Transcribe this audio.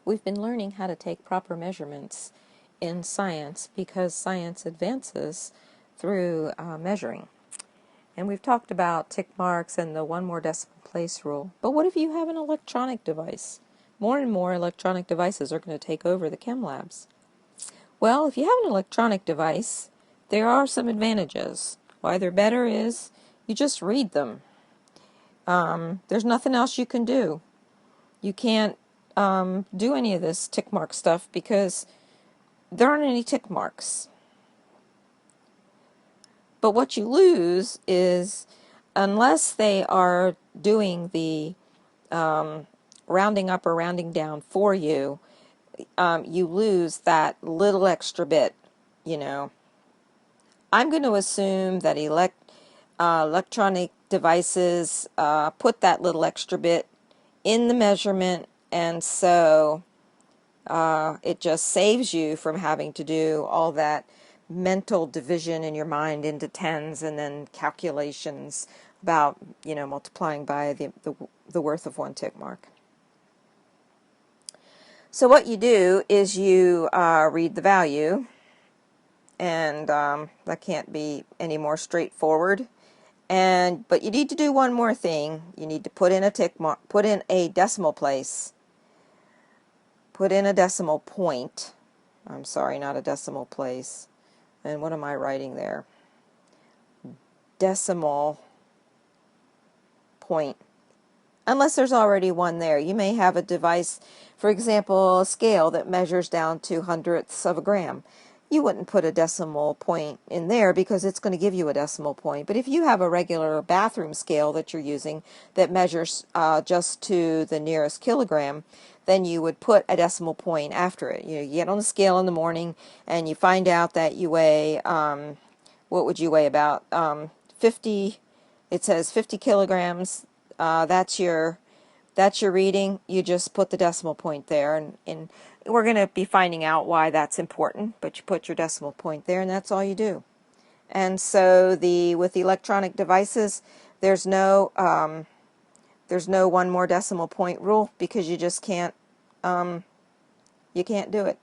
We've been learning how to take proper measurements in science because science advances through measuring. And we've talked about tick marks and the one more decimal place rule. But what if you have an electronic device? More and more electronic devices are going to take over the chem labs. Well, if you have an electronic device, there are some advantages. Why they're better is you just read them. There's nothing else you can do. You can't do any of this tick mark stuff because there aren't any tick marks. But what you lose is, unless they are doing the rounding up or rounding down for you, you lose that little extra bit, you know. I'm going to assume that electronic devices put that little extra bit in the measurement, and so it just saves you from having to do all that mental division in your mind into tens and then calculations about, multiplying by the worth of one tick mark. So what you do is you read the value, and that can't be any more straightforward. But you need to do one more thing. You need to put in a tick mark, put in a decimal place, put in a decimal point. I'm sorry, not a decimal place. And what am I writing there? Decimal point. Unless there's already one there. You may have a device, for example, a scale that measures down to hundredths of a gram. You wouldn't put a decimal point in there because it's going to give you a decimal point. But if you have a regular bathroom scale that you're using that measures just to the nearest kilogram, then you would put a decimal point after it. You get on the scale in the morning and you find out that you weigh, what would you weigh, about 50, it says 50 kilograms. That's your reading. You just put the decimal point there, and we're going to be finding out why that's important, but you put your decimal point there, and that's all you do. And so with the electronic devices, there's no one more decimal point rule because you just can't do it.